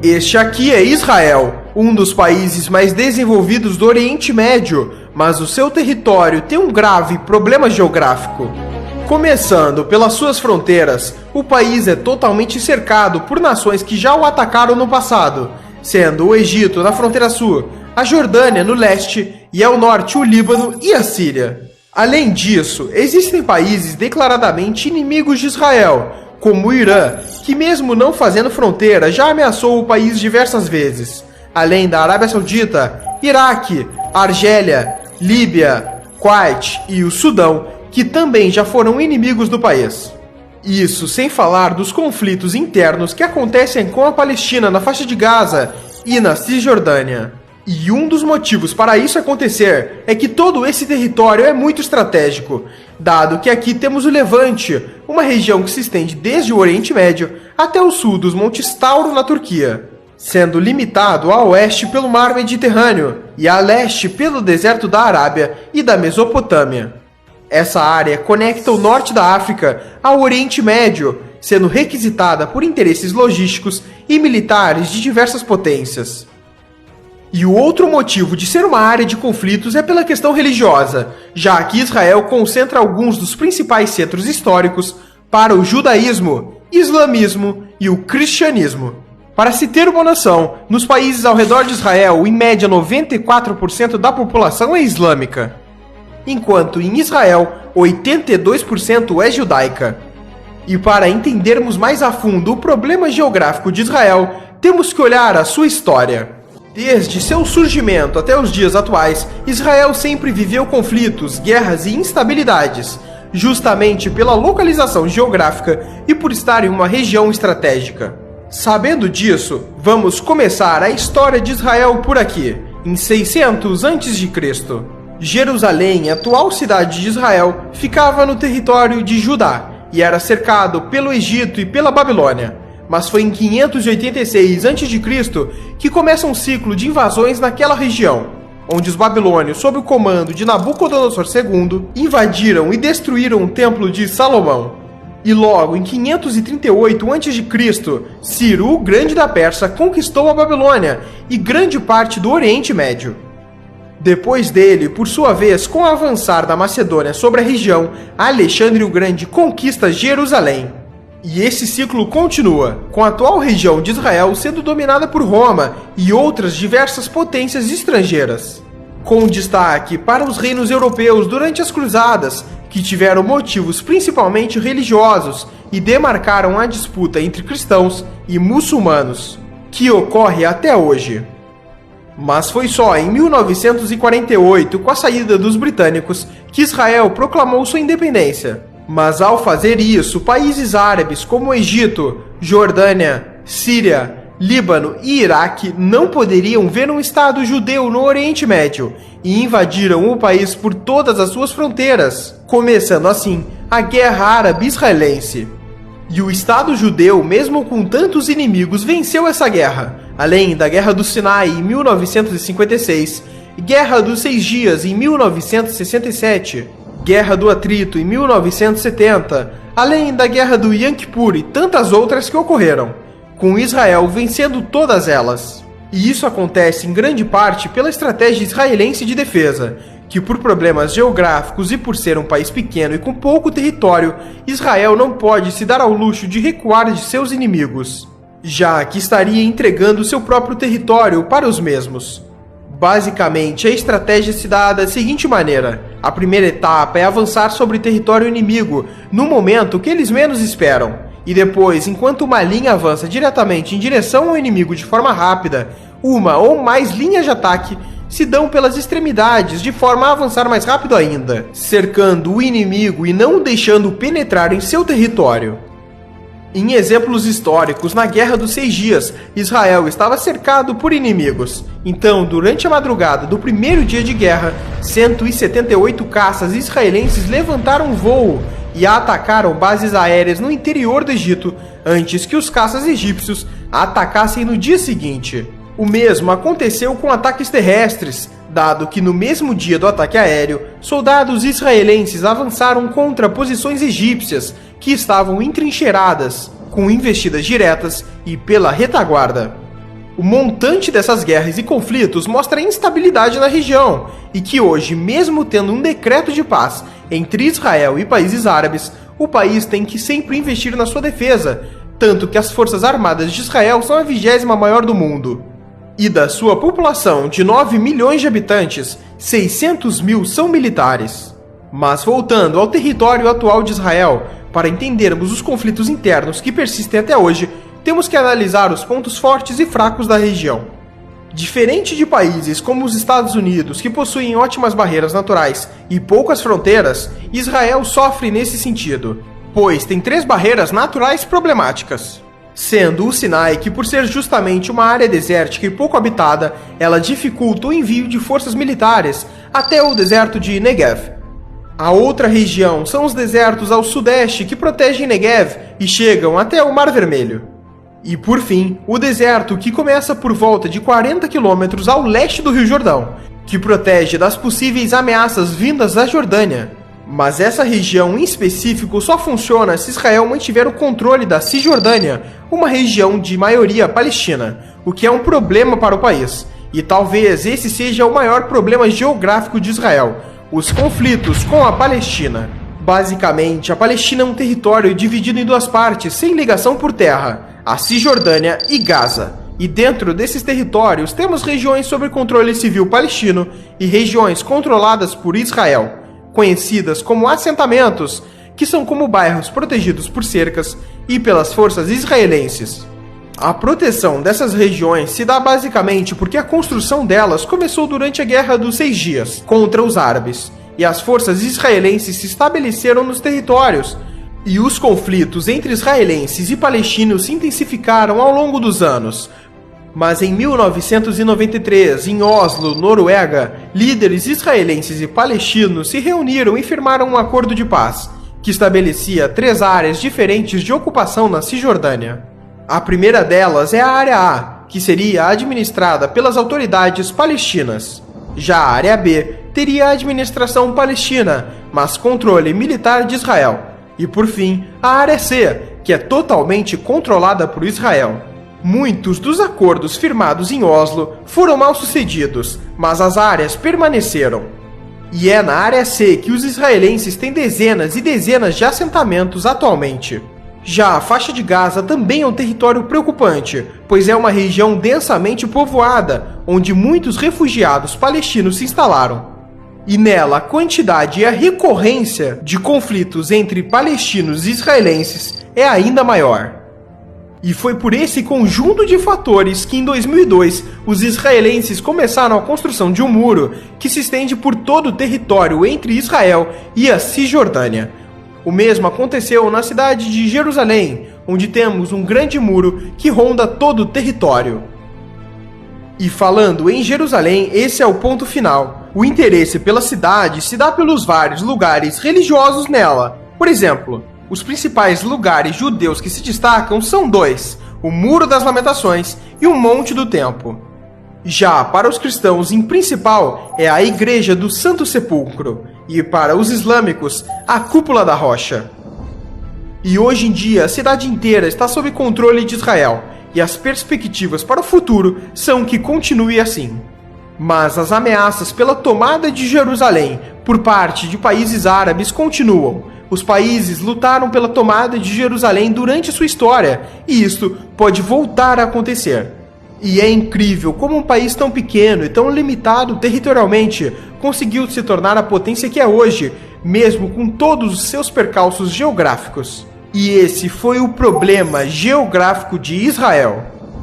Este aqui é Israel, um dos países mais desenvolvidos do Oriente Médio, mas o seu território tem um grave problema geográfico. Começando pelas suas fronteiras, o país é totalmente cercado por nações que já o atacaram no passado, sendo o Egito na fronteira sul, a Jordânia no leste e ao norte o Líbano e a Síria. Além disso, existem países declaradamente inimigos de Israel, como o Irã, que mesmo não fazendo fronteira já ameaçou o país diversas vezes, além da Arábia Saudita, Iraque, Argélia, Líbia, Kuwait e o Sudão, que também já foram inimigos do país. Isso sem falar dos conflitos internos que acontecem com a Palestina na faixa de Gaza e na Cisjordânia. E um dos motivos para isso acontecer é que todo esse território é muito estratégico, dado que aqui temos o Levante, uma região que se estende desde o Oriente Médio até o sul dos Montes Tauro na Turquia, sendo limitado a oeste pelo Mar Mediterrâneo e a leste pelo deserto da Arábia e da Mesopotâmia. Essa área conecta o norte da África ao Oriente Médio, sendo requisitada por interesses logísticos e militares de diversas potências. E o outro motivo de ser uma área de conflitos é pela questão religiosa, já que Israel concentra alguns dos principais centros históricos para o judaísmo, islamismo e o cristianismo. Para se ter uma noção, nos países ao redor de Israel, em média 94% da população é islâmica, enquanto em Israel 82% é judaica. E para entendermos mais a fundo o problema geográfico de Israel, temos que olhar a sua história. Desde seu surgimento até os dias atuais, Israel sempre viveu conflitos, guerras e instabilidades, justamente pela localização geográfica e por estar em uma região estratégica. Sabendo disso, vamos começar a história de Israel por aqui, em 600 a.C. Jerusalém, atual cidade de Israel, ficava no território de Judá e era cercado pelo Egito e pela Babilônia. Mas foi em 586 a.C. que começa um ciclo de invasões naquela região, onde os babilônios, sob o comando de Nabucodonosor II, invadiram e destruíram o Templo de Salomão. E logo em 538 a.C., Ciro, o Grande da Pérsia, conquistou a Babilônia e grande parte do Oriente Médio. Depois dele, por sua vez, com o avançar da Macedônia sobre a região, Alexandre o Grande conquista Jerusalém. E esse ciclo continua, com a atual região de Israel sendo dominada por Roma e outras diversas potências estrangeiras, com destaque para os reinos europeus durante as Cruzadas, que tiveram motivos principalmente religiosos e demarcaram a disputa entre cristãos e muçulmanos, que ocorre até hoje. Mas foi só em 1948, com a saída dos britânicos, que Israel proclamou sua independência. Mas ao fazer isso, países árabes como o Egito, Jordânia, Síria, Líbano e Iraque não poderiam ver um Estado judeu no Oriente Médio e invadiram o país por todas as suas fronteiras, começando assim a Guerra Árabe-Israelense. E o Estado judeu, mesmo com tantos inimigos, venceu essa guerra, além da Guerra do Sinai em 1956, Guerra dos 6 Dias em 1967, Guerra do Atrito em 1970, além da Guerra do Yom Kippur e tantas outras que ocorreram, com Israel vencendo todas elas. E isso acontece em grande parte pela estratégia israelense de defesa, que por problemas geográficos e por ser um país pequeno e com pouco território, Israel não pode se dar ao luxo de recuar de seus inimigos, já que estaria entregando seu próprio território para os mesmos. Basicamente, a estratégia se dá da seguinte maneira: a primeira etapa é avançar sobre território inimigo, no momento que eles menos esperam, e depois, enquanto uma linha avança diretamente em direção ao inimigo de forma rápida, uma ou mais linhas de ataque se dão pelas extremidades de forma a avançar mais rápido ainda, cercando o inimigo e não o deixando penetrar em seu território. Em exemplos históricos, na Guerra dos 6 Dias, Israel estava cercado por inimigos. Então, durante a madrugada do primeiro dia de guerra, 178 caças israelenses levantaram voo e atacaram bases aéreas no interior do Egito, antes que os caças egípcios atacassem no dia seguinte. O mesmo aconteceu com ataques terrestres, dado que no mesmo dia do ataque aéreo, soldados israelenses avançaram contra posições egípcias que estavam entrincheiradas, com investidas diretas e pela retaguarda. O montante dessas guerras e conflitos mostra a instabilidade na região e que hoje, mesmo tendo um decreto de paz entre Israel e países árabes, o país tem que sempre investir na sua defesa, tanto que as forças armadas de Israel são a 20ª maior do mundo. E da sua população de 9 milhões de habitantes, 600 mil são militares. Mas voltando ao território atual de Israel, para entendermos os conflitos internos que persistem até hoje, temos que analisar os pontos fortes e fracos da região. Diferente de países como os Estados Unidos, que possuem ótimas barreiras naturais e poucas fronteiras, Israel sofre nesse sentido, pois tem 3 barreiras naturais problemáticas. Sendo o Sinai, que por ser justamente uma área desértica e pouco habitada, ela dificulta o envio de forças militares até o deserto de Negev. A outra região são os desertos ao sudeste que protegem Negev e chegam até o Mar Vermelho. E por fim, o deserto que começa por volta de 40 quilômetros ao leste do Rio Jordão, que protege das possíveis ameaças vindas da Jordânia. Mas essa região em específico só funciona se Israel mantiver o controle da Cisjordânia, uma região de maioria palestina, o que é um problema para o país. E talvez esse seja o maior problema geográfico de Israel, os conflitos com a Palestina. Basicamente, a Palestina é um território dividido em 2 partes, sem ligação por terra, a Cisjordânia e Gaza. E dentro desses territórios temos regiões sob controle civil palestino e regiões controladas por Israel, conhecidas como assentamentos, que são como bairros protegidos por cercas e pelas forças israelenses. A proteção dessas regiões se dá basicamente porque a construção delas começou durante a Guerra dos 6 Dias contra os árabes, e as forças israelenses se estabeleceram nos territórios, e os conflitos entre israelenses e palestinos se intensificaram ao longo dos anos. Mas em 1993, em Oslo, Noruega, líderes israelenses e palestinos se reuniram e firmaram um acordo de paz, que estabelecia 3 áreas diferentes de ocupação na Cisjordânia. A primeira delas é a Área A, que seria administrada pelas autoridades palestinas. Já a Área B teria a administração palestina, mas controle militar de Israel. E por fim, a Área C, que é totalmente controlada por Israel. Muitos dos acordos firmados em Oslo foram mal sucedidos, mas as áreas permaneceram. E é na Área C que os israelenses têm dezenas e dezenas de assentamentos atualmente. Já a faixa de Gaza também é um território preocupante, pois é uma região densamente povoada, onde muitos refugiados palestinos se instalaram. E nela a quantidade e a recorrência de conflitos entre palestinos e israelenses é ainda maior. E foi por esse conjunto de fatores que em 2002 os israelenses começaram a construção de um muro que se estende por todo o território entre Israel e a Cisjordânia. O mesmo aconteceu na cidade de Jerusalém, onde temos um grande muro que ronda todo o território. E falando em Jerusalém, esse é o ponto final. O interesse pela cidade se dá pelos vários lugares religiosos nela. Por exemplo, os principais lugares judeus que se destacam são 2, o Muro das Lamentações e o Monte do Templo. Já para os cristãos, em principal, é a Igreja do Santo Sepulcro, e para os islâmicos, a Cúpula da Rocha. E hoje em dia, a cidade inteira está sob controle de Israel, e as perspectivas para o futuro são que continue assim. Mas as ameaças pela tomada de Jerusalém por parte de países árabes continuam. Os países lutaram pela tomada de Jerusalém durante sua história, e isto pode voltar a acontecer. E é incrível como um país tão pequeno e tão limitado territorialmente conseguiu se tornar a potência que é hoje, mesmo com todos os seus percalços geográficos. E esse foi o problema geográfico de Israel.